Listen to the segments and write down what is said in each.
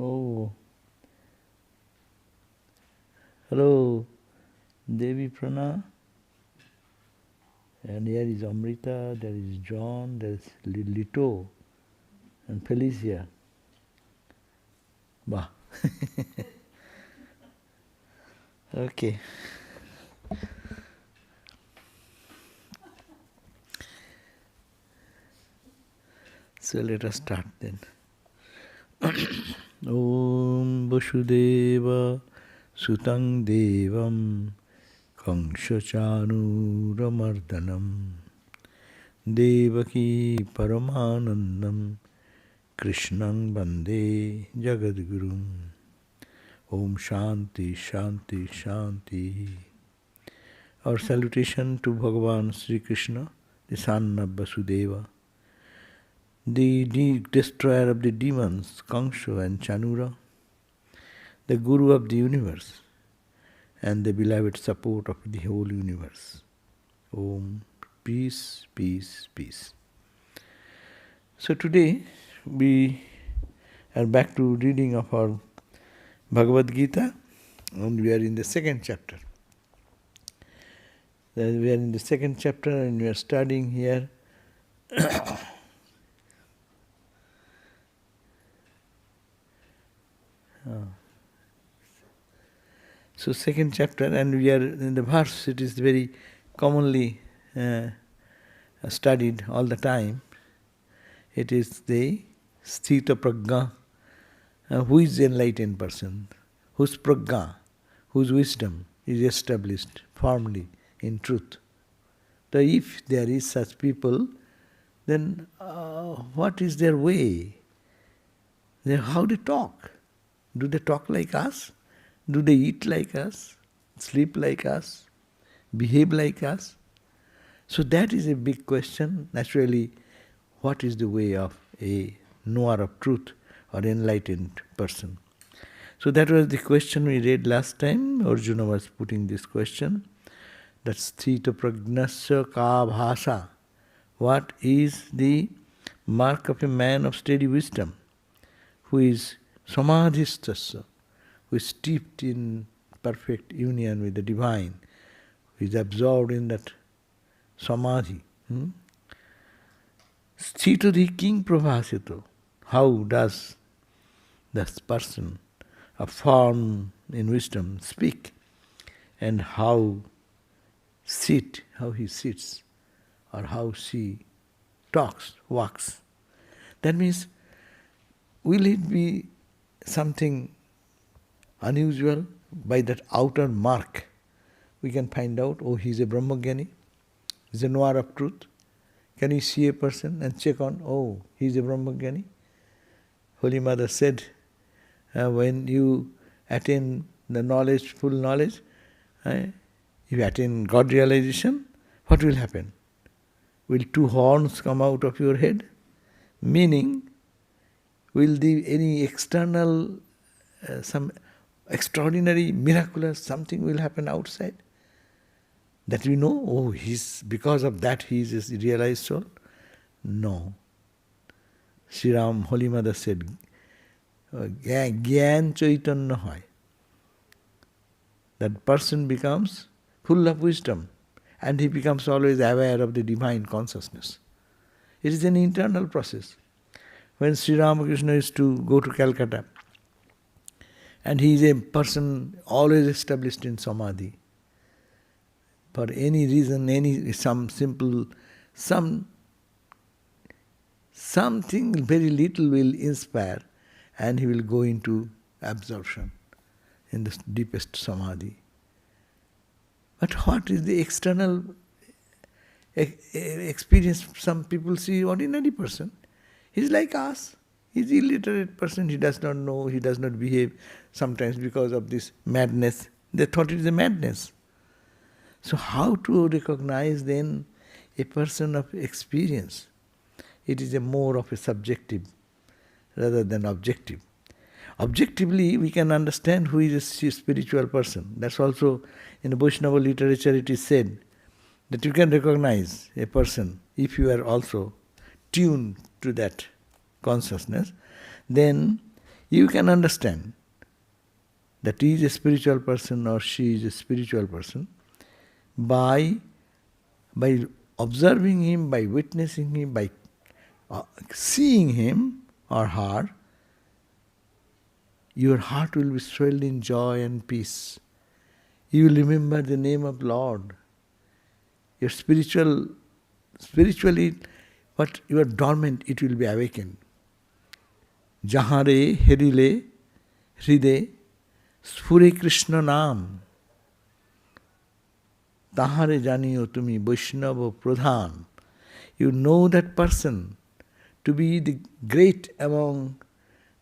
Oh, hello, Devi Prana. And here is Amrita, there is John, there is Lito, and Felicia. Bah. Okay. So let us start then. Om Vasudeva Sutang Devam Kangshachanuramardhanam Devaki Paramanandam Krishnang Bande Jagadgurum. Om Shanti Shanti Shanti. Our salutation to Bhagavan Sri Krishna, the son of Vasudeva, the destroyer of the demons, Kangsha and Chanura, the Guru of the universe, and the beloved support of the whole universe. Om, peace, peace, peace. So today we are back to reading of our Bhagavad Gita, and we are in the second chapter. We are in the second chapter and we are studying here So second chapter, and we are in the verse, it is very commonly studied all the time. It is the Tita Prajna, who is the enlightened person, whose Prajna, whose wisdom is established firmly in truth. So if there is such people, then what is their way? How they talk? Do they talk like us? Do they eat like us? Sleep like us? Behave like us? So that is a big question. Naturally, what is the way of a knower of truth or enlightened person? So that was the question we read last time. Arjuna was putting this question. That's Tita Pragnasya Ka Bhasa. What is the mark of a man of steady wisdom, who is samadhistasya, who is steeped in perfect union with the divine, who is absorbed in that samadhi. Sthitadi king pravasito. How does this person, a firm in wisdom, speak, and how he sits, or how she talks, walks. That means, will it be something unusual? By that outer mark, we can find out, oh, he is a Brahmagyani, he is a knower of truth. Can you see a person and check on, oh, he is a Brahmagyani? Holy Mother said, when you attain the knowledge, full knowledge, you attain God realization, what will happen? Will two horns come out of your head? Meaning, will any external, some extraordinary, miraculous, something will happen outside? That we know, oh, because of that he is a realized soul? No. Sri Ram, Holy Mother said, Gyan Chaitanya hoy. That person becomes full of wisdom, and he becomes always aware of the divine consciousness. It is an internal process. When Sri Ramakrishna used to go to Calcutta, and he is a person always established in samadhi, for any reason, something very little will inspire, and he will go into absorption in the deepest samadhi. But what is the external experience? Some people see ordinary person. He is like us. He is illiterate person. He does not know. He does not behave. Sometimes because of this madness, they thought it is a madness. So how to recognize then a person of experience? It is more of a subjective rather than objective. Objectively, we can understand who is a spiritual person. That's also in the Vaishnava literature it is said that you can recognize a person if you are also tuned to that consciousness. Then you can understand that he is a spiritual person or she is a spiritual person by observing him, by witnessing him, by seeing him or her. Your heart will be swelled in joy and peace. You will remember the name of Lord. Your spiritually, what you are dormant, it will be awakened. Jahare herile hriday sphure Krishna naam. Tahare janiyo tumi Vaishnava pradhan. You know that person to be the great among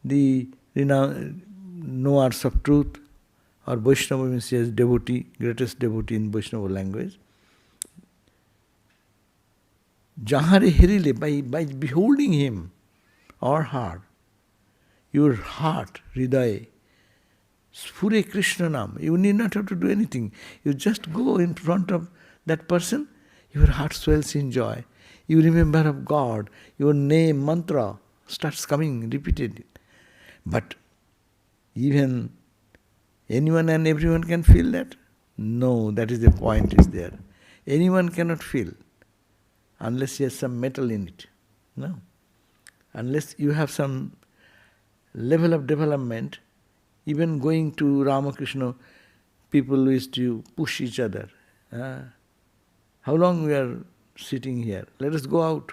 the knowers of truth, or Vaishnava means as devotee, greatest devotee in Vaishnava language. Jahare herile, by beholding him or her, your heart, hridaya, sphure Krishna nam. You need not have to do anything. You just go in front of that person, your heart swells in joy. You remember of God, your name, mantra starts coming, repeated. But even anyone and everyone can feel that? No, that is the point is there. Anyone cannot feel unless he has some metal in it. No. Unless you have some level of development, even going to Ramakrishna, people used to push each other. How long we are sitting here? Let us go out.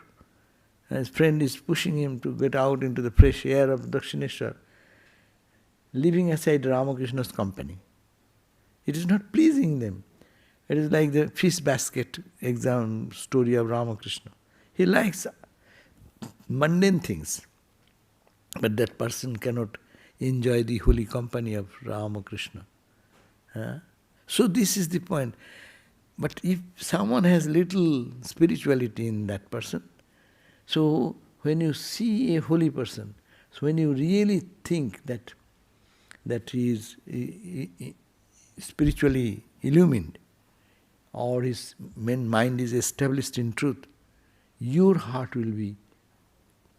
His friend is pushing him to get out into the fresh air of Dakshineshwar, leaving aside Ramakrishna's company. It is not pleasing them. It is like the fish basket exam story of Ramakrishna. He likes mundane things, but that person cannot enjoy the holy company of Ramakrishna. So this is the point. But if someone has little spirituality in that person, so when you see a holy person, so when you really think that he is spiritually illumined, or his mind is established in truth, your heart will be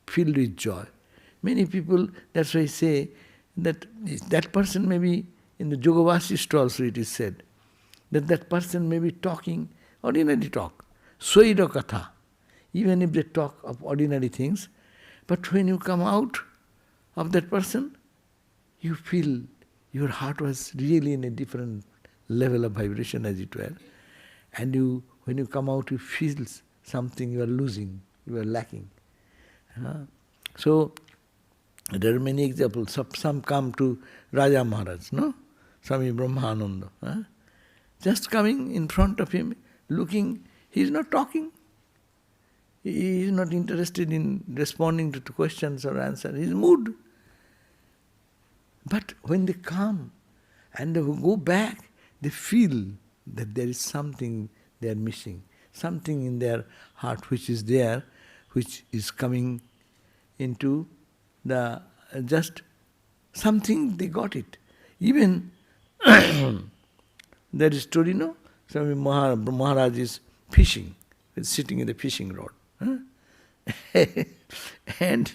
filled with joy. Many people, that's why I say that person may be, in the Yoga Vasishta also it is said, that person may be talking ordinary talk, Swaira Katha, even if they talk of ordinary things, but when you come out of that person, you feel your heart was really in a different level of vibration, as it were. And when you come out, you feel something you are losing, you are lacking. So, there are many examples. Some come to Raja Maharaj, no? Swami Brahmananda. Just coming in front of him, looking, he is not talking. He is not interested in responding to questions or answers. He is moved. But when they come and they go back, they feel that there is something they are missing. Something in their heart which is there, which is coming into the just something, they got it. Even there is story, no? Swami Maharaj is fishing, is sitting in the fishing rod. And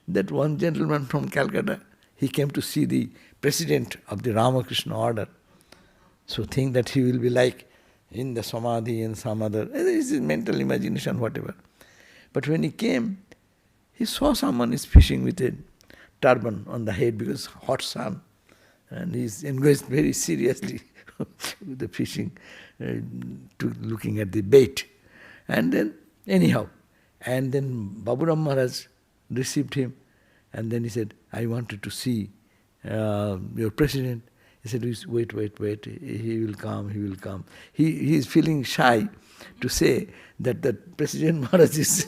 that one gentleman from Calcutta, he came to see the president of the Ramakrishna order. So think that he will be like in the Samadhi and some other, this is mental imagination, whatever. But when he came, he saw someone is fishing with a turban on the head because hot sun. And he's engaged very seriously with the fishing, looking at the bait. And then, anyhow, and then Baburam Maharaj received him. And then he said, I wanted to see your president. He said, wait, he will come. He is feeling shy to say that the President Maharaj is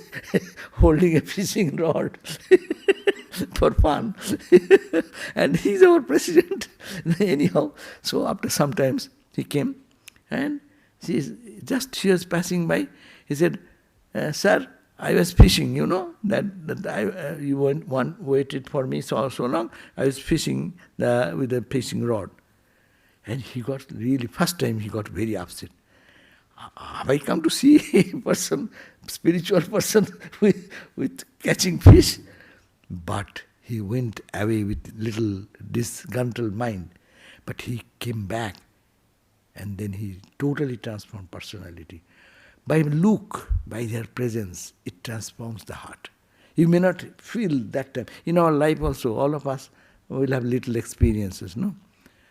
holding a fishing rod for fun. And he is our president. Anyhow, so after some times he came and she was passing by. He said, sir, I was fishing, you know, you waited for me so long. I was fishing with a fishing rod. And he got really, first time he got very upset. Have I come to see a person, spiritual person with catching fish? But he went away with little disgruntled mind, but he came back and then he totally transformed personality. By look, by their presence, it transforms the heart. You may not feel that time. In our life also, all of us will have little experiences, no?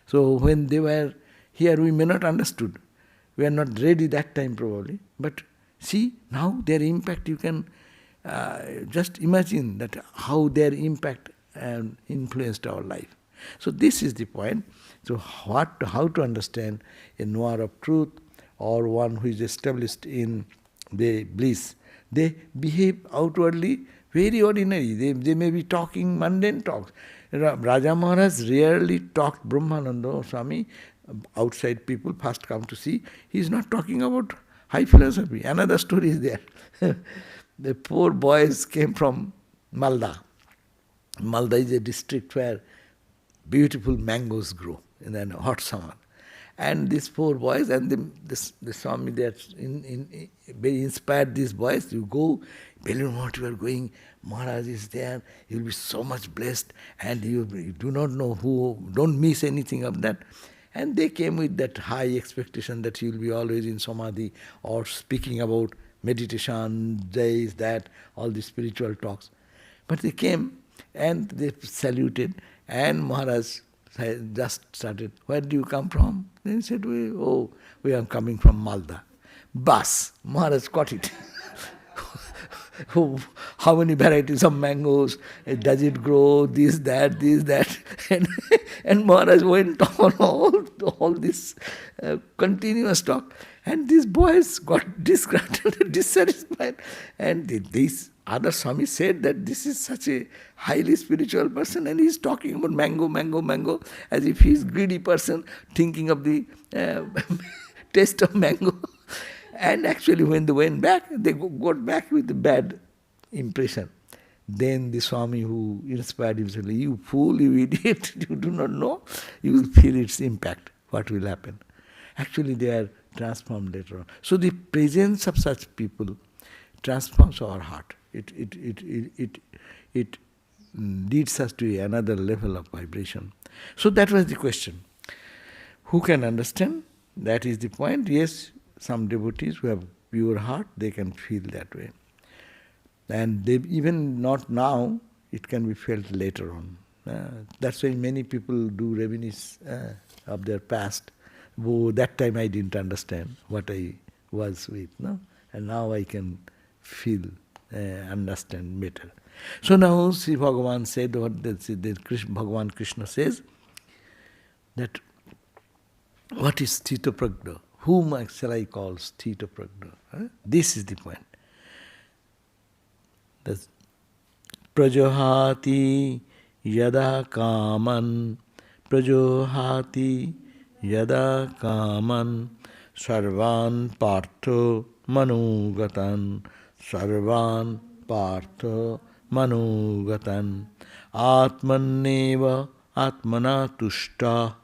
So when they were here, we may not understood. We are not ready that time probably. But see, now their impact, you can just imagine that how their impact influenced our life. So this is the point. So how to understand a knower of truth or one who is established in the bliss. They behave outwardly very ordinary. They may be talking mundane talks. Raja Maharaj rarely talked Brahmananda Swami. Outside people first come to see. He is not talking about high philosophy. Another story is there. The poor boys came from Malda. Malda is a district where beautiful mangoes grow in the hot summer. And these poor boys, and the Swami that very inspired these boys. You go, Balloon Mott, you are going, Maharaj is there, you will be so much blessed, and you do not know who, don't miss anything of that. And they came with that high expectation that you will be always in Samadhi or speaking about meditation, this, that, all the spiritual talks. But they came and they saluted, and Maharaj just started, where do you come from? Then he said, we are coming from Malda. Bas, Maharaj caught it. How many varieties of mangoes, does it grow, this, that. And Maharaj went on all this continuous talk. And these boys got disgruntled, dissatisfied. And this other Swami said that this is such a highly spiritual person and he's talking about mango, as if he's greedy person thinking of the taste of mango. And actually when they went back, they got back with a bad impression. Then the Swami who inspired him said, you fool, you idiot, you do not know, you will feel its impact, what will happen. Actually they are transformed later on. So the presence of such people transforms our heart. It leads us to another level of vibration. So that was the question. Who can understand? That is the point. Yes, some devotees who have pure heart, they can feel that way. And they, even not now, it can be felt later on. That's why many people do reminisce of their past. That time I didn't understand what I was with, no? And now I can feel, understand better. So now Sri Bhagavan said, Bhagavan Krishna says, that what is Tita Prajna? Whom shall I call Tita Prajna? This is the point. That's Prajohati yada kaman, Prajohati yada kaman, Sarvan partho manugatan, Sarvan partho manugatan, Atmanneva atmana tushta,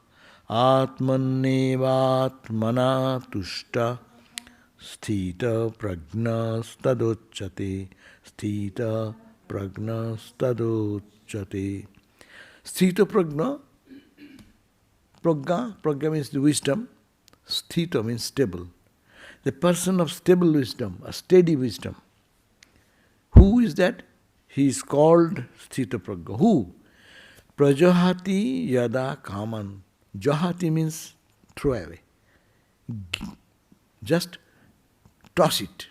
Atmanneva atmana tushta, Sthita prajna stadocchate, Sthita prajna stadocchate. Sthita prajna, prajna means the wisdom, Sthita means stable. The person of stable wisdom, a steady wisdom. Who is that? He is called Sthita prajna. Who? Prajahati yada kaman. Jahati means throw away. Just toss it.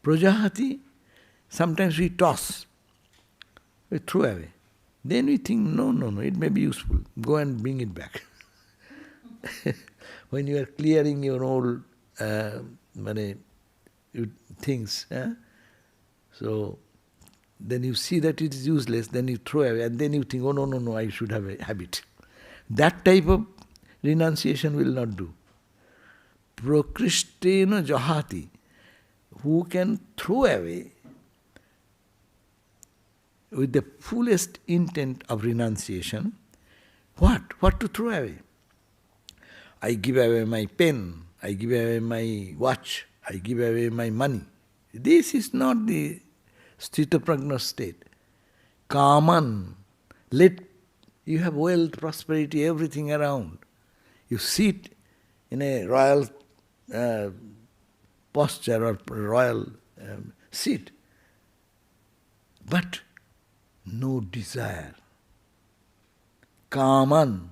Prajahati, sometimes we toss, we throw away. Then we think, no, it may be useful. Go and bring it back. When you are clearing your old things, so then you see that it is useless, then you throw away, and then you think, oh no, I should have it. That type of renunciation will not do. Prakrishtena jahati, who can throw away with the fullest intent of renunciation. What to throw away? I give away my pen, I give away my watch, I give away my money. This is not the Sthita Prajna state. Kaman. You have wealth, prosperity, everything around. You sit in a royal posture or royal seat, but no desire. Kaman.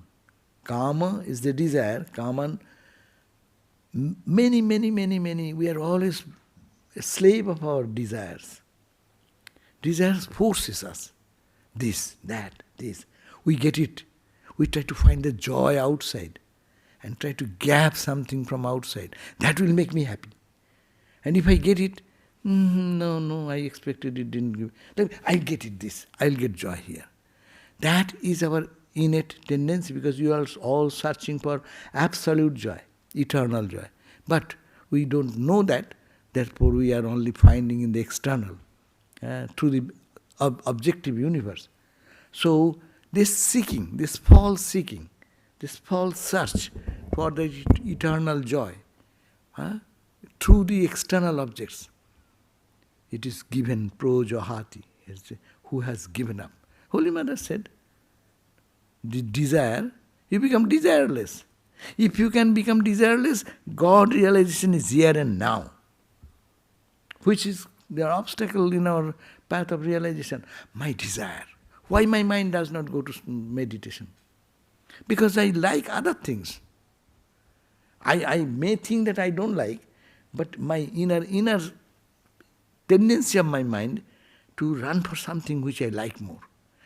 Kama is the desire. Kaman. Many. We are always a slave of our desires. Desires forces us. This, that, this. We get it. We try to find the joy outside and try to grab something from outside. That will make me happy. And if I get it, no, I expected it didn't give. I'll get it this. I'll get joy here. That is our innate tendency, because you are all searching for absolute joy, eternal joy. But we don't know that, therefore we are only finding in the external, through the objective universe. So this seeking, this false seeking, this false search for the eternal joy, through the external objects, it is given projahati, who has given up. Holy Mother said, the desire, you become desireless. If you can become desireless, God realization is here and now, which is the obstacle in our path of realization. My desire. Why my mind does not go to meditation? Because I like other things. I may think that I don't like, but my inner tendency of my mind to run for something which I like more.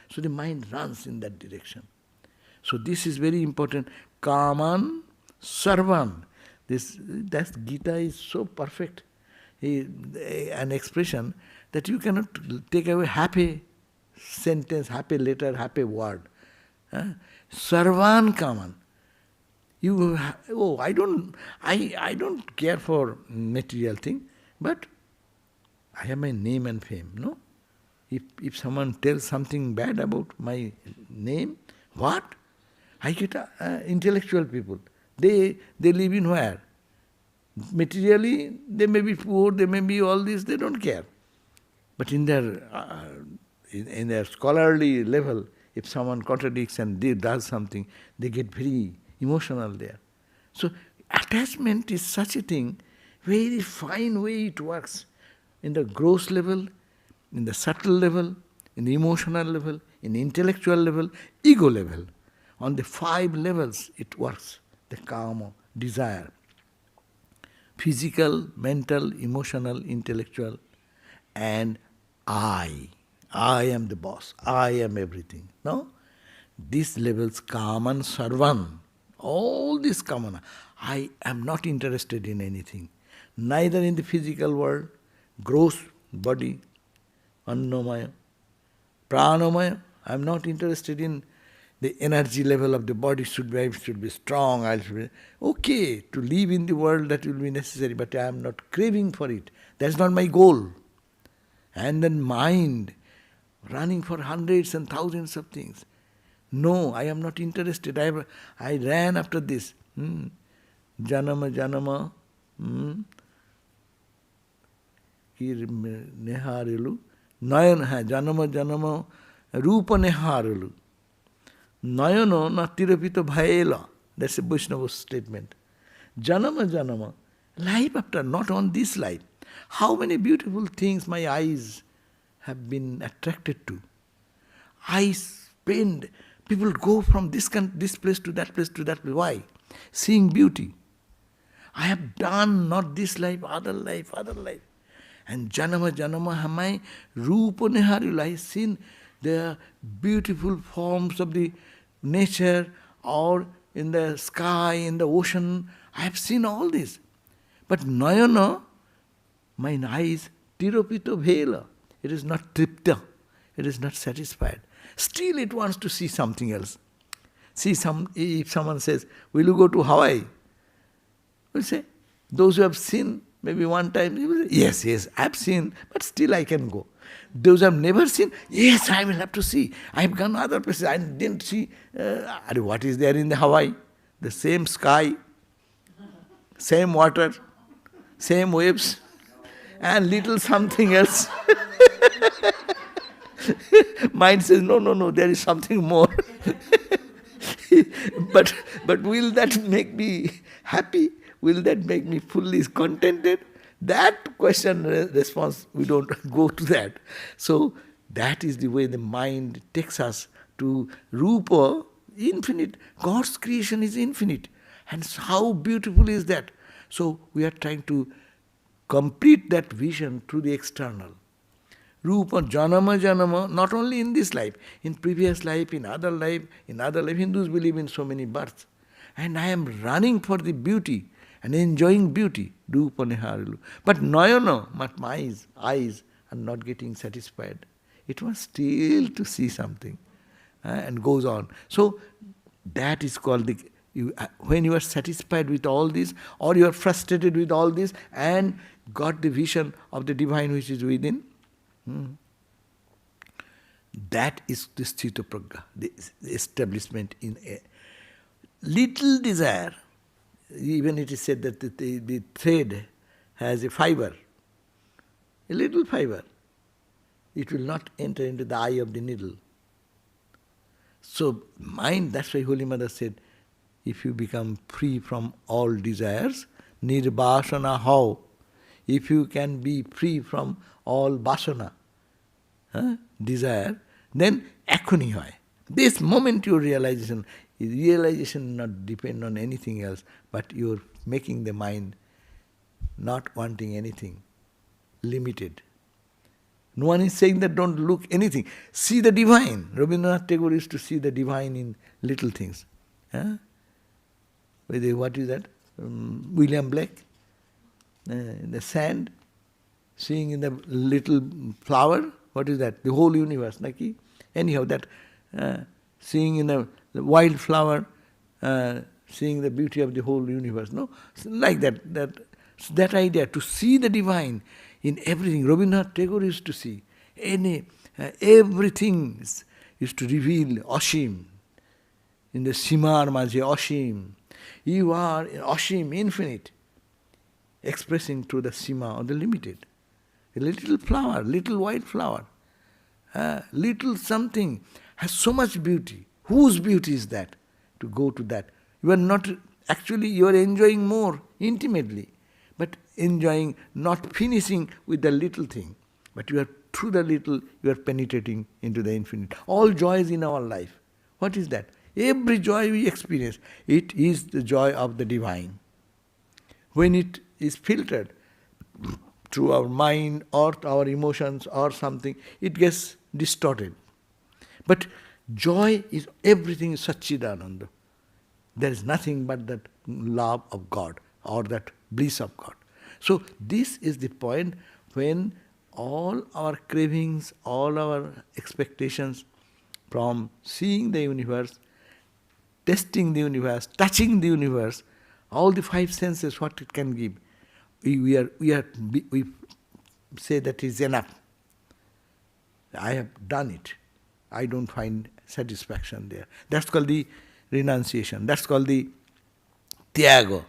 So the mind runs in that direction. So this is very important. Kaman Sarvan. That Gita is so perfect. An expression that you cannot take away happy sentence, happy letter, happy word. Sarvan Kaman. I don't care for material thing, but I have my name and fame, no? If someone tells something bad about my name, what? I get intellectual people. They live in where? Materially, they may be poor, they may be all this, they don't care. But in their scholarly level, if someone contradicts and does something, they get very emotional there. So attachment is such a thing, very fine way it works. In the gross level, in the subtle level, in the emotional level, in the intellectual level, ego level. On the 5 levels it works, the kama, desire. Physical, mental, emotional, intellectual, and I. I am the boss, I am everything. No? These levels, kaman sarvan, all this kamana. I am not interested in anything, neither in the physical world, gross body, annamaya, pranamaya. I am not interested in the energy level of the body should be strong. Okay, to live in the world that will be necessary, but I am not craving for it. That's not my goal. And then mind, running for hundreds and thousands of things. No, I am not interested. I ran after this. Janama, Neharilu, Janama, Rupa Neharilu. Nayano natirapito bhaela. That's a Vaishnava statement. Janama, life after, not on this life. How many beautiful things my eyes have been attracted to. People go from this place to that place to that place. Why? Seeing beauty. I have done not this life, other life. And Janama hamai rupa neharil. I have seen the beautiful forms of the nature or in the sky, in the ocean. I have seen all this. But Nayana, my eyes, tiropito bhela. It is not tripta. It is not satisfied. Still it wants to see something else. If someone says, will you go to Hawaii? We'll say, those who have seen maybe one time, you will say, yes, I have seen, but still I can go. Those who have never seen, yes, I will have to see. I have gone other places, I didn't see. What is there in the Hawaii? The same sky, same water, same waves, and little something else. Mind says, no, no, no, there is something more. but will that make me happy? Will that make me fully contented? That question response, we don't go to that. So that is the way the mind takes us to Rupa, infinite. God's creation is infinite. And how beautiful is that? So we are trying to complete that vision through the external. Rupa, janama, janama, not only in this life, in previous life, in other life, Hindus believe in so many births. And I am running for the beauty and enjoying beauty. Rupa niharilu. But nayana, but my eyes are not getting satisfied. It wants still to see something. And goes on. So that is called the... when you are satisfied with all this, or you are frustrated with all this, and got the vision of the divine which is within, that is the Tita Prajna, the establishment in a little desire. Even it is said that the thread has a fiber, a little fiber. It will not enter into the eye of the needle. So mind, that's why Holy Mother said, if you become free from all desires, nirbasana how? If you can be free from all vasana, desire, then ekhoni hoy. This moment your realization not depend on anything else, but you're making the mind not wanting anything, limited. No one is saying that don't look anything. See the divine. Rabindranath Tagore used to see the divine in little things. What is that? William Blake? The sand, seeing in the little flower, what is that? The whole universe. Anyhow, that seeing in the wild flower, seeing the beauty of the whole universe. No? Like that idea, to see the divine in everything. Rabindranath Tagore used to see. Everything used to reveal Ashim. In the Simar Majhe, Ashim. You are Ashim, infinite, expressing through the Sima or the limited. A little flower, little white flower, little something has so much beauty. Whose beauty is that? To go to that. You are not, actually you are enjoying more intimately, but enjoying, not finishing with the little thing, but you are through the little, you are penetrating into the infinite. All joys in our life. What is that? Every joy we experience, it is the joy of the divine. When it is filtered through our mind or our emotions or something, it gets distorted. But joy is everything is Satchidananda. There is nothing but that love of God or that bliss of God. So this is the point when all our cravings, all our expectations from seeing the universe, tasting the universe, touching the universe, all the five senses, what it can give, we say that is enough. I have done it. I don't find satisfaction there. That's called the renunciation. That's called the tyaga,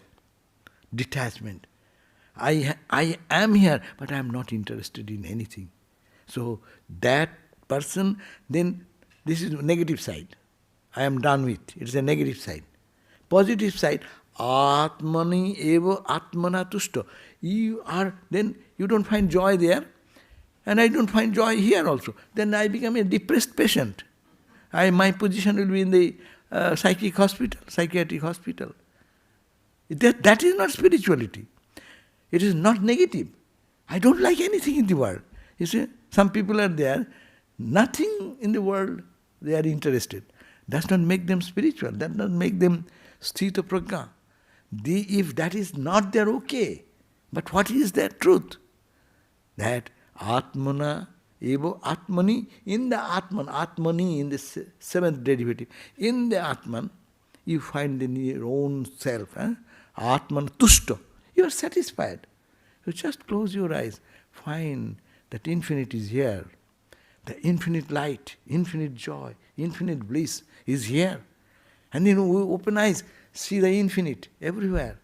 detachment. I am here, but I am not interested in anything. So that person, then this is negative side. I am done with. It is a negative side. Positive side, Atmani eva Atmana tushta. Then you don't find joy there, and I don't find joy here also. Then I become a depressed patient. My position will be in the psychiatric hospital. That is not spirituality. It is not negative. I don't like anything in the world. You see, some people are there, nothing in the world they are interested. Does not make them spiritual. That does not make them Tita Prajna. If that is not there, okay. But what is that truth? That Atmana eva Atmani, in the Atman, Atmani in the seventh derivative, in the Atman, you find in your own self, Atman tushta. You are satisfied. You just close your eyes, find that infinite is here. The infinite light, infinite joy, infinite bliss is here. And then we open eyes, see the infinite everywhere.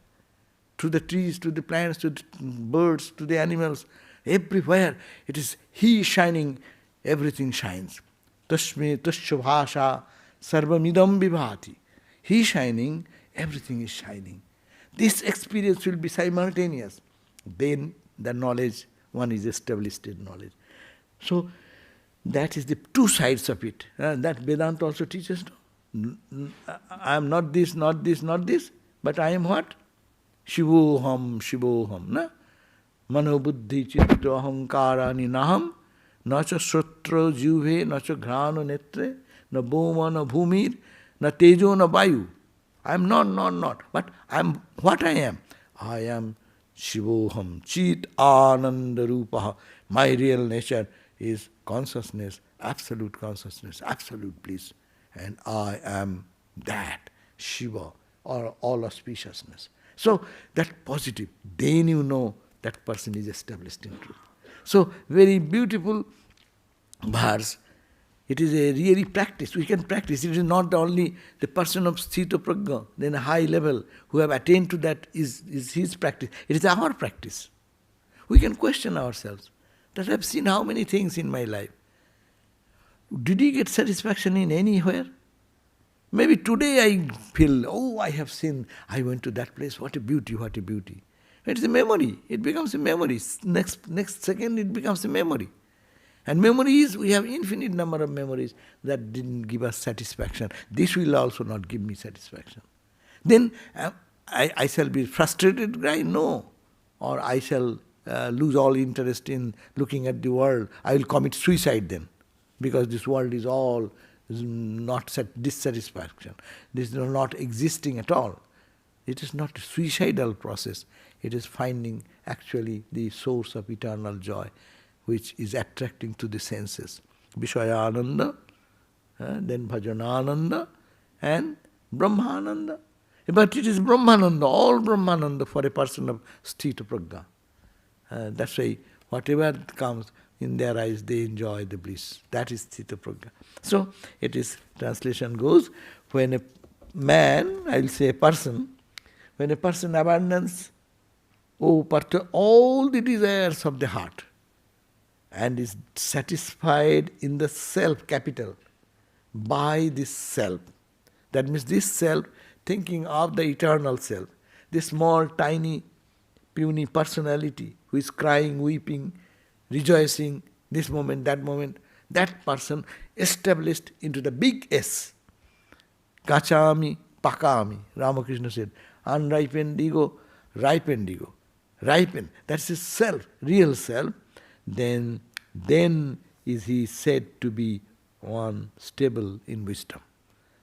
To the trees, to the plants, to the birds, to the animals, everywhere. It is He shining everything shines. Tasme tasya bhasha sarvamidam vibhati. He is shining, everything is shining. This experience will be simultaneous. Then the knowledge, one is established in knowledge. So that is the two sides of it. That Vedanta also teaches. I am not this, not this, not this, but I am what? Shivoham, Shivoham. Na? Mano buddhi chitta ahankarani naham, nacha srotra juve, nacha ghrano netre, na bhoma, na bhumir, na tejo, na vayu. I am not. But I am what I am. I am Shivoham, Chit Ananda Rupaha. My real nature is consciousness, absolute bliss. And I am that, Shiva, or all auspiciousness. So, that positive, then you know that person is established in truth. So, very beautiful verse. It is a really practice. We can practice. It is not only the person of Sthita Prajna, then a high level, who have attained to that is his practice. It is our practice. We can question ourselves. That I have seen how many things in my life. Did he get satisfaction in anywhere? Maybe today I feel, I have seen, I went to that place, what a beauty, what a beauty. It's a memory. It becomes a memory. Next second it becomes a memory. And memories, we have infinite number of memories that didn't give us satisfaction. This will also not give me satisfaction. Then I shall be frustrated, right? No. Or I shall lose all interest in looking at the world. I will commit suicide then. Because this world is all not dissatisfaction. This is not existing at all. It is not a suicidal process. It is finding actually the source of eternal joy, which is attracting to the senses. Vishayananda, then Bhajanananda, and Brahmananda. But it is Brahmananda, all Brahmananda for a person of Sthita Prajna. That's why whatever comes in their eyes, they enjoy the bliss. That is Sthita Prajna. So, it is, translation goes, when a man, I will say a person, when a person abandons all the desires of the heart, and is satisfied in the self capital by this self. That means this self thinking of the eternal self, this small, tiny, puny personality who is crying, weeping, rejoicing, this moment, that person established into the big S. Kachami, pakami, Ramakrishna said, unripened ego, ripened ego. Ripen, that's his self, real self. Then is he said to be one stable in wisdom.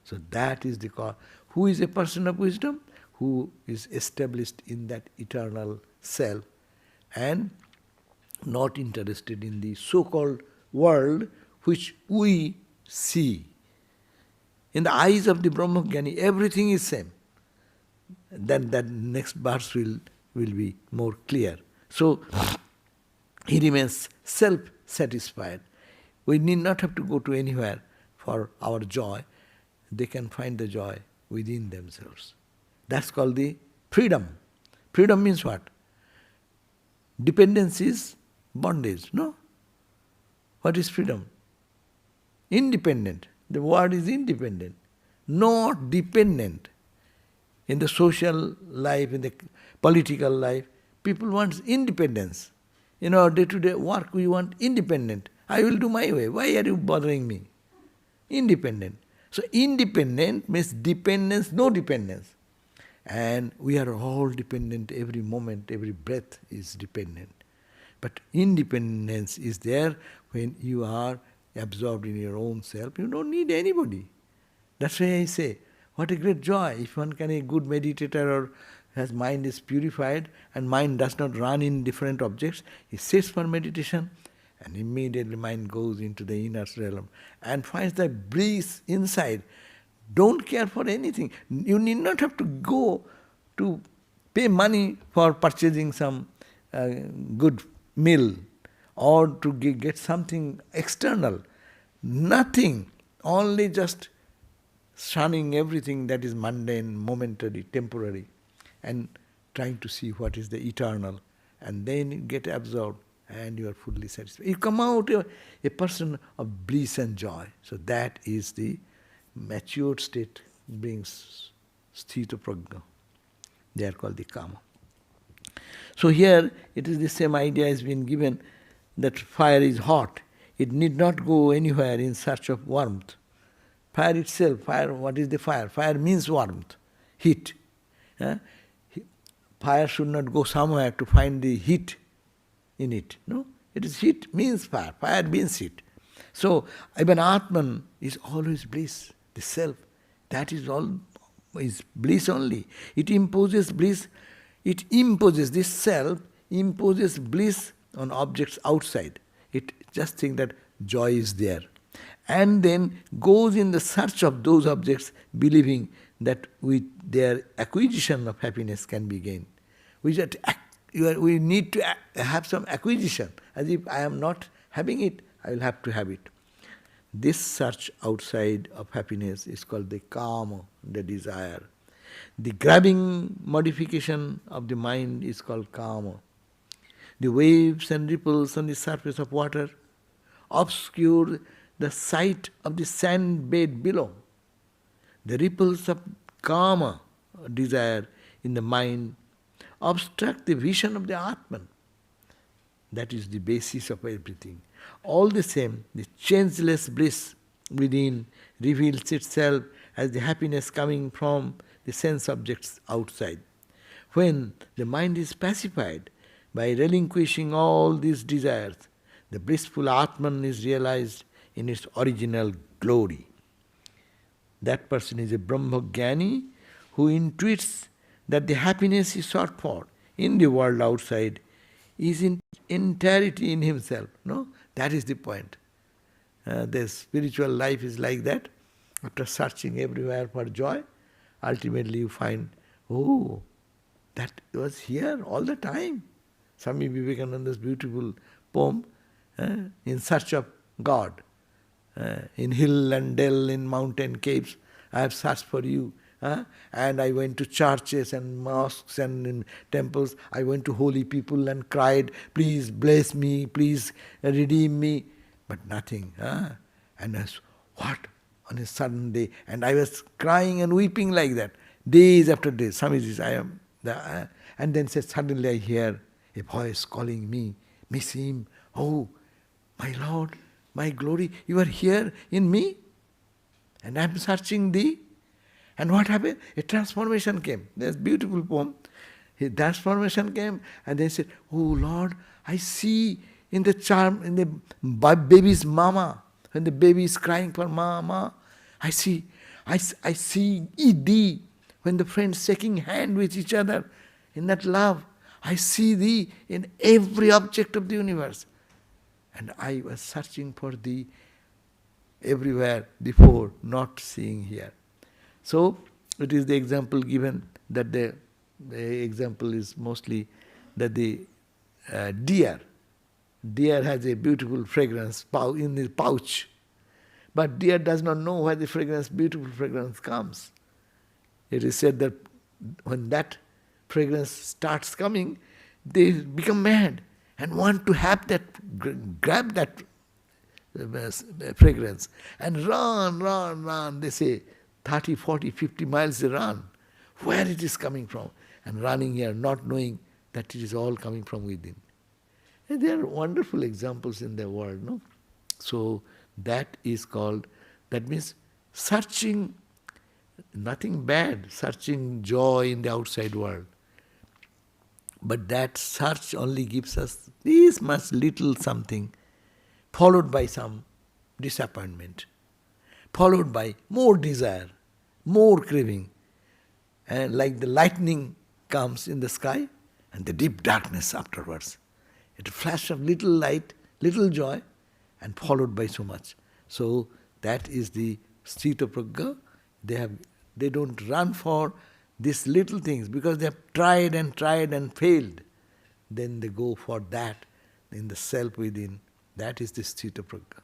So that is the cause. Who is a person of wisdom? Who is established in that eternal self and not interested in the so-called world which we see. In the eyes of the Brahmajnani, everything is same. Then that next verse will be more clear. So, he remains self-satisfied. We need not have to go to anywhere for our joy. They can find the joy within themselves. That's called the freedom. Freedom means what? Dependence is bondage, no? What is freedom? Independent. The word is independent, not dependent. In the social life, in the political life, people want independence. In our day-to-day work, we want independent. I will do my way. Why are you bothering me? Independent. So independent means dependence, no dependence. And we are all dependent, every moment, every breath is dependent. But independence is there when you are absorbed in your own self. You don't need anybody. That's why I say, what a great joy if one can be a good meditator or his mind is purified and mind does not run in different objects. He sits for meditation and immediately mind goes into the inner realm and finds that bliss inside. Don't care for anything. You need not have to go to pay money for purchasing some good meal or to get something external. Nothing. Only just shunning everything that is mundane, momentary, temporary, and trying to see what is the eternal. And then you get absorbed and you are fully satisfied. You come out a person of bliss and joy. So that is the matured state, brings sthita prajna. They are called the kama. So here it is the same idea has been given that fire is hot. It need not go anywhere in search of warmth. Fire itself, fire, what is the fire? Fire means warmth, heat. Fire should not go somewhere to find the heat in it. No, it is heat means fire. Fire means heat. So even Atman is always bliss, the self. That is all is bliss only. It imposes bliss. It imposes, this self imposes bliss on objects outside. It just thinks that joy is there. And then goes in the search of those objects, believing that with their acquisition of happiness can be gained. We need to have some acquisition. As if I am not having it, I will have to have it. This search outside of happiness is called the kama, the desire. The grabbing modification of the mind is called kama. The waves and ripples on the surface of water obscure the sight of the sand bed below. The ripples of kama, desire, in the mind obstruct the vision of the Atman. That is the basis of everything. All the same, the changeless bliss within reveals itself as the happiness coming from the sense objects outside. When the mind is pacified by relinquishing all these desires, the blissful Atman is realized in its original glory. That person is a Brahmajnani who intuits that the happiness he sought for in the world outside is in entirety in himself. No? That is the point. The spiritual life is like that. After searching everywhere for joy, ultimately you find, oh, that was here all the time. Swami Vivekananda's beautiful poem, In Search of God. In hill and dell, in mountain caves, I have searched for you. And I went to churches and mosques and in temples. I went to holy people and cried, please bless me, please redeem me. But nothing. And I was, what? On a sudden day. And I was crying and weeping like that. Days after days. Swami says, I am the... and then says, suddenly I hear a voice calling me, miss him. Oh, my Lord, my glory, you are here in me? And I am searching thee. And what happened? A transformation came. There's a beautiful poem. A transformation came and they said, oh Lord, I see in the charm, in the baby's mama, when the baby is crying for mama, I see thee, when the friends shaking hand with each other, in that love, I see thee in every object of the universe. And I was searching for thee everywhere before, not seeing here. So, it is the example given that the example is mostly that the deer has a beautiful fragrance in the pouch. But deer does not know where the beautiful fragrance comes. It is said that when that fragrance starts coming, they become mad and want to have that, grab that fragrance and run, they say 30, 40, 50 miles they run. Where it is coming from? And running here, not knowing that it is all coming from within. And there are wonderful examples in the world, no? So that is called, that means searching, nothing bad, searching joy in the outside world. But that search only gives us this much little something, followed by some disappointment, followed by more desire, more craving. And like the lightning comes in the sky and the deep darkness afterwards. It's a flash of little light, little joy, and followed by so much. So that is the sthita prajna. They don't run for these little things because they have tried and failed. Then they go for that in the self within. That is the sthita prajna.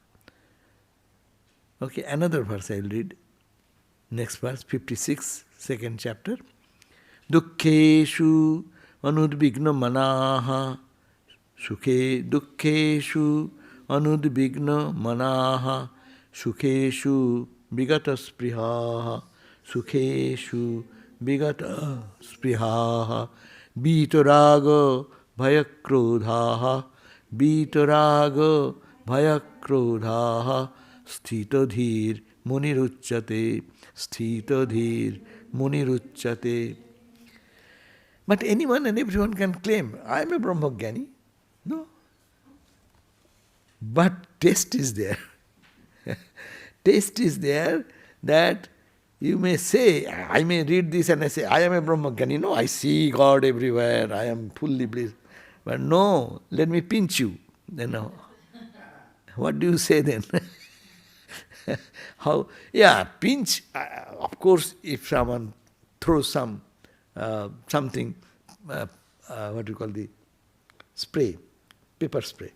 Okay, another verse I will read. Next verse, 56, second chapter. Dukkeshu anudvigna manaha Sukhe dukkheshu anudvigna manaha. Sukheshu vigata sprihaha. Sukheshu vigata sprihaha. Vitaraga bhayakrodhaha. Vitaraga bhayakrodhaha. Sthitadhir muniruchyate. Sthitadhir muniruchyate. But anyone and everyone can claim, I am a Brahmagyani. No. But taste is there. Taste is there that you may say, I may read this and I say, I am a Brahmagyani. No, I see God everywhere, I am fully blissed. But no, let me pinch you. Then what do you say then? How? Yeah, pinch. Of course, if someone throws something, what do you call the spray, pepper spray,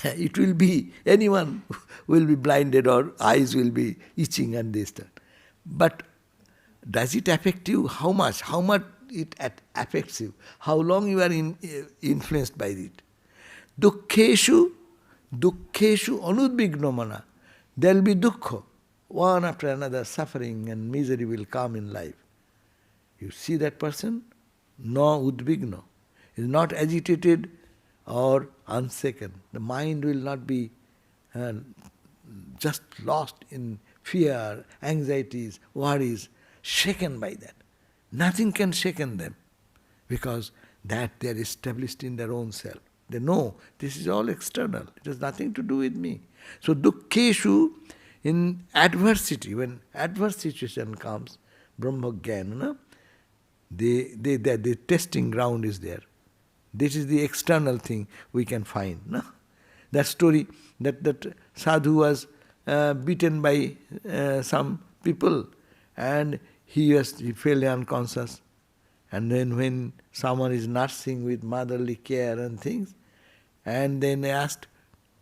it will be, anyone will be blinded or eyes will be itching and this, that. But does it affect you? How much? How much it affects you? How long you are influenced by it? Dukkheshu anudvigna mana. There will be dukkha. One after another, suffering and misery will come in life. You see that person? No udvigna. Is not agitated or unshaken. The mind will not be just lost in fear, anxieties, worries, shaken by that. Nothing can shaken them because that they are established in their own self. They know this is all external. It has nothing to do with me. So dukkheshu, in adversity, when adverse situation comes, Brahmagyan, the testing ground is there. This is the external thing we can find. No? That story, that sadhu was beaten by some people and he fell unconscious. And then when someone is nursing with motherly care and things, and then asked,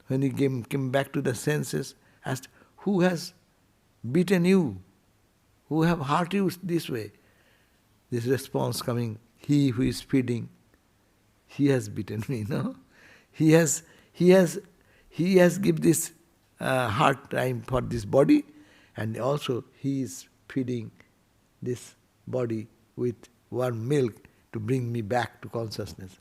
when he came back to the senses, asked, who has beaten you? Who have hurt you this way? This response coming, he who is feeding, he has beaten me, no? He has given this hard time for this body, and also he is feeding this body with warm milk to bring me back to consciousness.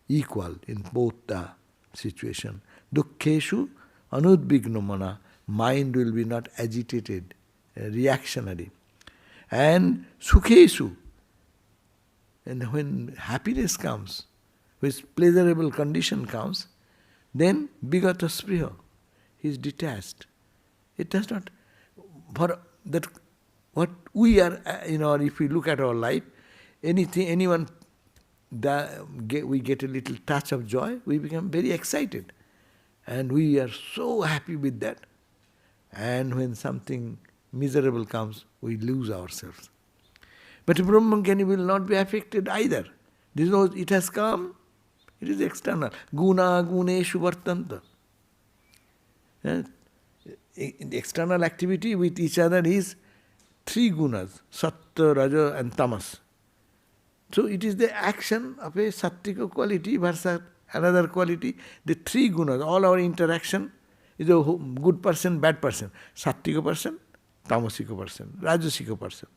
Equal in both the situation. Dukkheshu anudvigna mana. Mind will be not agitated, reactionary. And sukheshu, and when happiness comes, when pleasurable condition comes, then vigata spriha, he is detached. It does not, for that, what we are, if we look at our life, anyone, we get a little touch of joy, we become very excited. And we are so happy with that. And when something miserable comes, we lose ourselves. But Brahmagyan will not be affected either. It has come, it is external. Guna guneshu vartanta. The external activity with each other is three gunas, sattva, raja and tamas. So it is the action of a sattvika quality versus another quality. The three gunas, all our interaction is a good person, bad person. Sattvika person, tamasika person, rajasika person.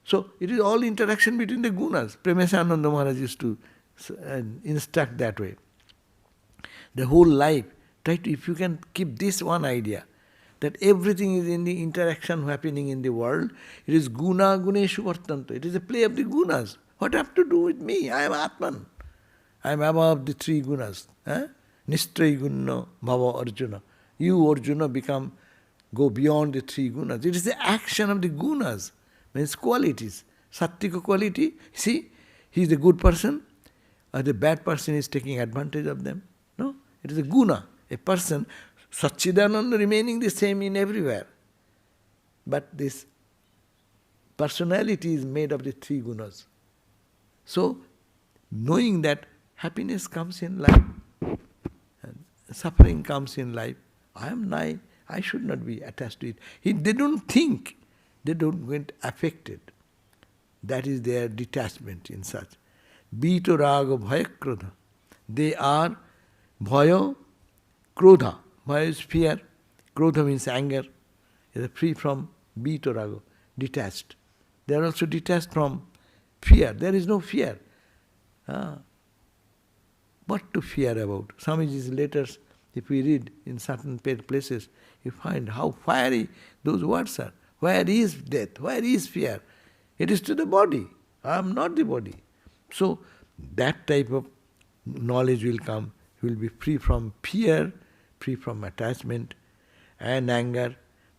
So it is all interaction between the gunas. Premesananda Maharaj used to instruct that way. The whole life, if you can keep this one idea, that everything is in the interaction happening in the world, it is guna guneshu vartanta. It is a play of the gunas. What have to do with me? I am Atman. I am above the three gunas. Nishtray gunna bhava Arjuna. You, Arjuna, go beyond the three gunas. It is the action of the gunas, means qualities. Sattvika quality, see, he is a good person, or the bad person is taking advantage of them. No, it is a guna, a person, Satchidananda remaining the same in everywhere. But this personality is made of the three gunas. So, knowing that happiness comes in life, and suffering comes in life, I should not be attached to it. They don't think, they don't get affected. That is their detachment in such. Bito raga bhayakrodha. They are bhaya, krodha. Bhaya is fear, krodha means anger. They are free from bhito raga, detached. They are also detached from fear. There is no fear. What to fear about? Swamiji's letters, if we read in certain places, you find how fiery those words are. Where is death? Where is fear? It is to the body. I am not the body. So that type of knowledge will come. He will be free from fear, free from attachment and anger.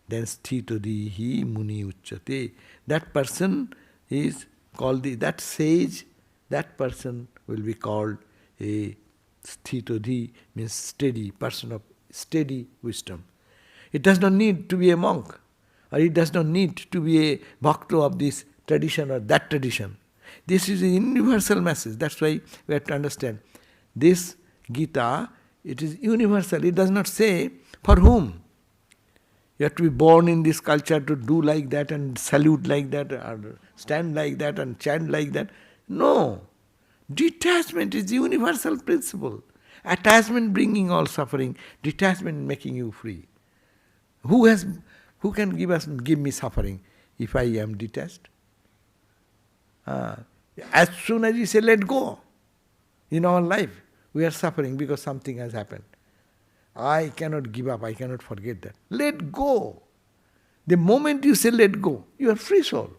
Then sthitodihi muni uchyate. That person is called that sage, that person will be called a sthitodhi, means steady, person of steady wisdom. It does not need to be a monk, or it does not need to be a bhakta of this tradition or that tradition. This is a universal message. That's why we have to understand. This Gita, it is universal. It does not say for whom. You have to be born in this culture to do like that and salute like that, or stand like that and chant like that. No. Detachment is the universal principle. Attachment bringing all suffering, detachment making you free. Who can give me suffering if I am detached? As soon as you say let go, in our life we are suffering because something has happened. I cannot give up, I cannot forget that. Let go. The moment you say let go, you are free soul.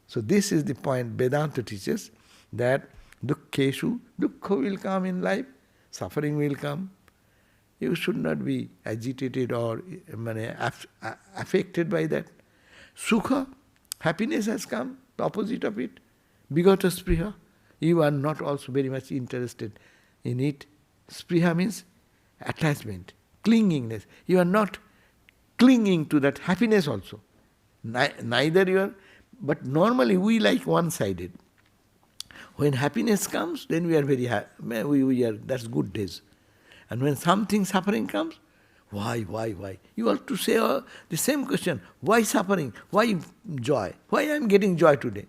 So this is the point Vedanta teaches, that dukkheshu, dukkha will come in life, suffering will come. You should not be agitated or affected by that. Sukha, happiness has come, the opposite of it. Bigata spriha, you are not also very much interested in it. Spriha means attachment, clingingness. You are not clinging to that happiness also. Neither you are, but normally we like one-sided. When happiness comes, then we are very happy. That's good days. And when something suffering comes, why? You have to say the same question. Why suffering? Why joy? Why I am getting joy today?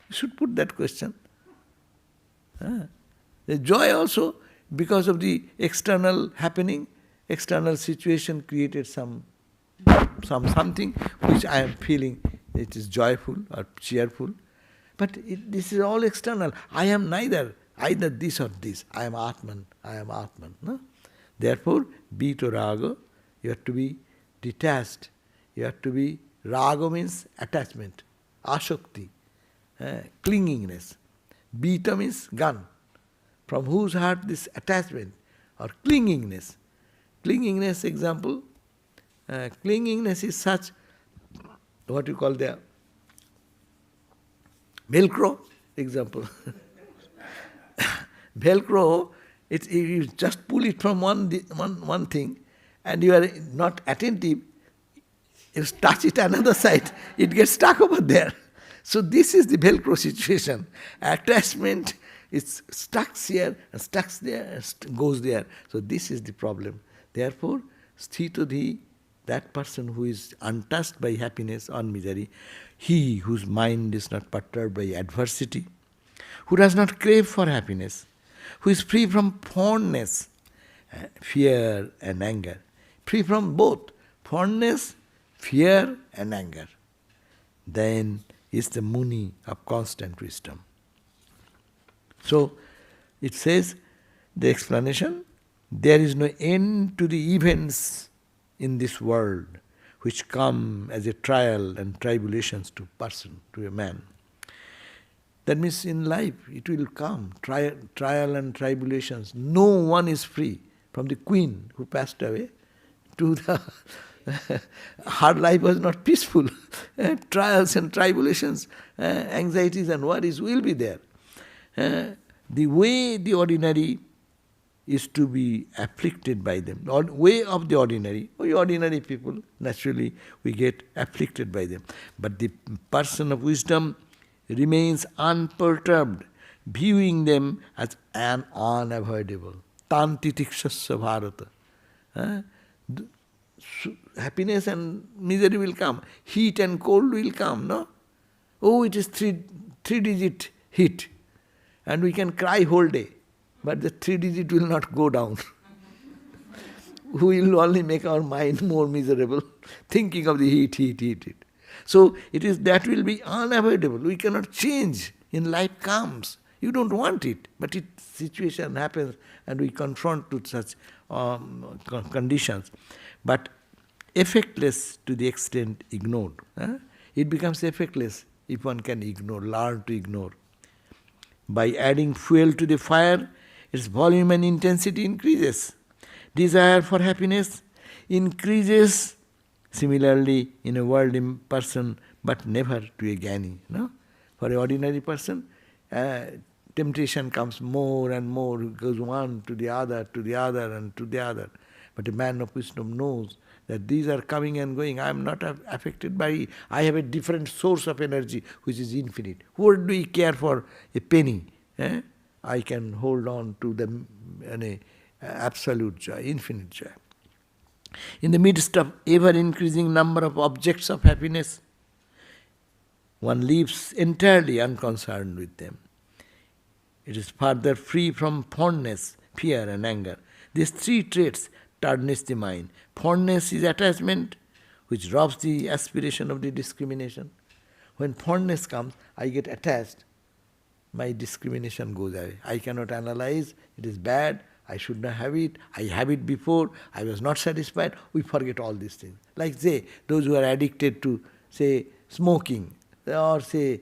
You should put that question. The joy also, because of the external happening, external situation created something which I am feeling it is joyful or cheerful. But this is all external. I am either this or this. I am Atman. No? Therefore, bhito raga, you have to be detached. You have to be, raga means attachment, ashakti, clingingness. Bhita means gun, from whose heart this attachment or clingingness. Clingingness, example, clingingness is such, what you call the Velcro, example. Velcro, you just pull it from one thing and you are not attentive, you touch it another side, it gets stuck over there. So this is the Velcro situation. Attachment is stuck here and stuck there and goes there. So this is the problem. Therefore, sthitodhi, that person who is untouched by happiness or misery, he whose mind is not perturbed by adversity, who does not crave for happiness, who is free from fondness, fear and anger, free from both fondness, fear and anger, then is the Muni of constant wisdom. So it says, the explanation, there is no end to the events in this world which come as a trial and tribulations to person, to a man. That means in life it will come, trial and tribulations. No one is free, from the queen who passed away to the her life was not peaceful. Trials and tribulations, anxieties and worries will be there. The way the ordinary is to be afflicted by them. The way of the ordinary, we ordinary people, naturally we get afflicted by them. But the person of wisdom remains unperturbed, viewing them as an unavoidable. Tantitikshasya bharata. Happiness and misery will come. Heat and cold will come, no? Oh, it is three-digit heat. And we can cry whole day. but the 3 digit will not go down. We will only make our mind more miserable, thinking of the heat. So it is that will be unavoidable. We cannot change. In life comes. You don't want it, but situation happens and we confront to such conditions. But effectless to the extent ignored. It becomes effectless if one can ignore, learn to ignore. By adding fuel to the fire, its volume and intensity increases. Desire for happiness increases similarly in a worldly person, but never to a jnani. No? For an ordinary person, temptation comes more and more, goes one to the other, and to the other. But a man of wisdom knows that these are coming and going. I am not affected by it. I have a different source of energy which is infinite. What do we care for a penny? I can hold on to the absolute joy, infinite joy. In the midst of ever-increasing number of objects of happiness, one lives entirely unconcerned with them. It is further free from fondness, fear and anger. These 3 traits tarnish the mind. Fondness is attachment, which robs the aspiration of the discrimination. When fondness comes, I get attached, my discrimination goes away. I cannot analyze, it is bad, I should not have it, I have it before, I was not satisfied. We forget all these things. Like say, those who are addicted to, say, smoking, or say,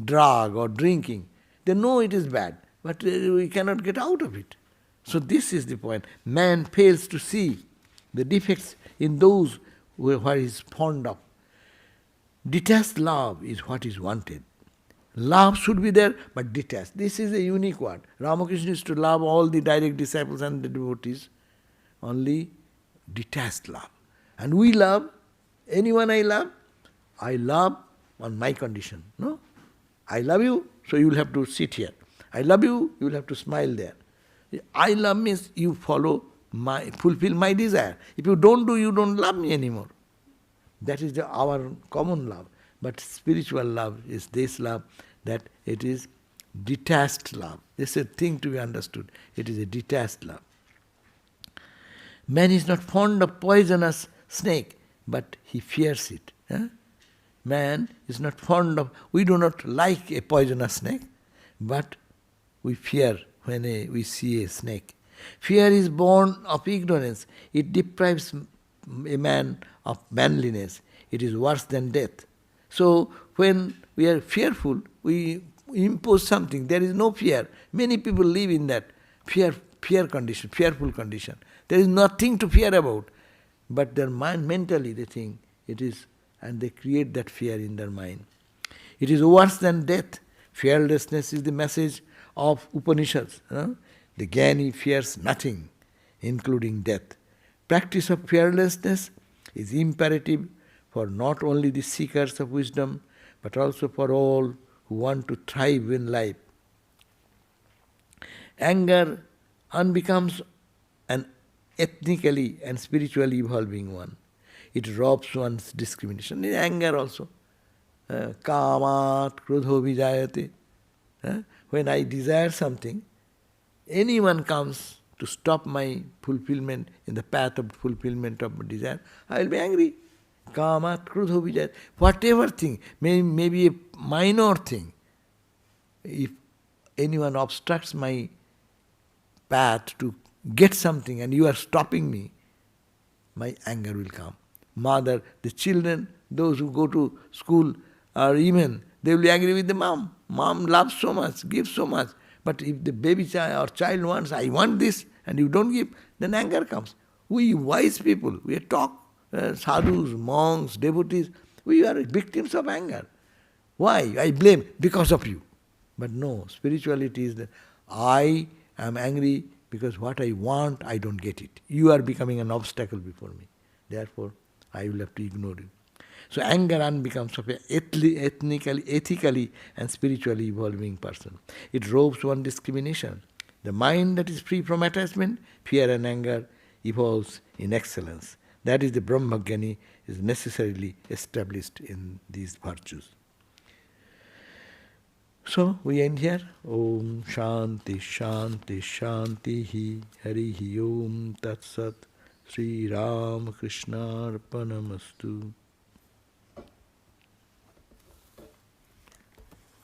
drug or drinking, they know it is bad, but we cannot get out of it. So this is the point. Man fails to see the defects in those what he is fond of. Detached love is what is wanted. Love should be there, but detached. This is a unique word. Ramakrishna used to love all the direct disciples and the devotees. Only detached love. And we love, anyone I love on my condition. No? I love you, so you will have to sit here. I love you, you will have to smile there. I love means you fulfill my desire. If you don't do, you don't love me anymore. That is our common love. But spiritual love is this love, that it is detached love. This is a thing to be understood. It is a detached love. Man is not fond of poisonous snake, but he fears it. Man is not fond of, we do not like a poisonous snake, but we fear when we see a snake. Fear is born of ignorance. It deprives a man of manliness. It is worse than death. So when we are fearful, we impose something. There is no fear. Many people live in that fear condition, fearful condition. There is nothing to fear about. But their mind, mentally they think it is, and they create that fear in their mind. It is worse than death. Fearlessness is the message of Upanishads. The jnani fears nothing, including death. Practice of fearlessness is imperative for not only the seekers of wisdom, but also for all who want to thrive in life. Anger unbecomes an ethnically and spiritually evolving one. It robs one's discrimination. In anger also. Kamat krodho vijayate. When I desire something, anyone comes to stop my fulfillment, in the path of fulfillment of my desire, I will be angry. Kamat krodho vijayate. Whatever thing, maybe a minor thing, if anyone obstructs my path to get something and you are stopping me, my anger will come. Mother, the children, those who go to school, or even, they will be angry with the mom. Mom loves so much, gives so much. But if the baby child or child wants, I want this, and you don't give, then anger comes. We wise people, we talk, sadhus, monks, devotees, we are victims of anger. Why? I blame because of you. But no, spirituality is that I am angry because what I want, I don't get it. You are becoming an obstacle before me. Therefore, I will have to ignore it. So anger becomes of an ethically and spiritually evolving person. It robs one discrimination. The mind that is free from attachment, fear and anger evolves in excellence. That is the Brahmajnani is necessarily established in these virtues. So we end here. Om Shanti Shanti Shanti Hi Hari Hi Om Tat Sat Sri Ram Krishna Arpanamastu.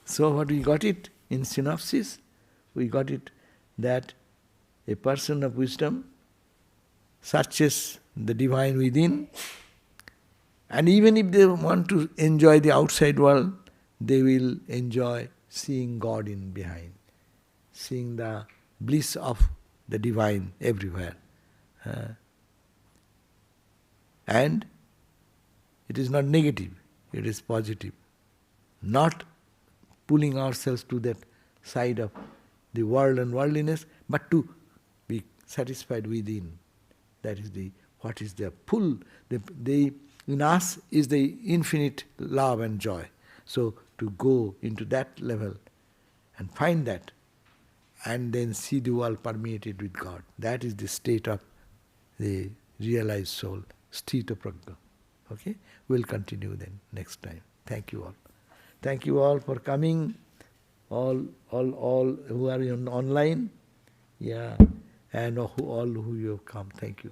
So what we got it in synopsis? We got it that a person of wisdom searches the divine within, and even if they want to enjoy the outside world, they will enjoy seeing God in behind, seeing the bliss of the divine everywhere. And it is not negative, it is positive. Not pulling ourselves to that side of the world and worldliness, but to be satisfied within. That is what is the pull. In us is the infinite love and joy. So to go into that level and find that, and then see the world permeated with God. That is the state of the realized soul, Tita Prajna. Okay? We'll continue then next time. Thank you all. Thank you all for coming. All who are online, and all who you have come. Thank you.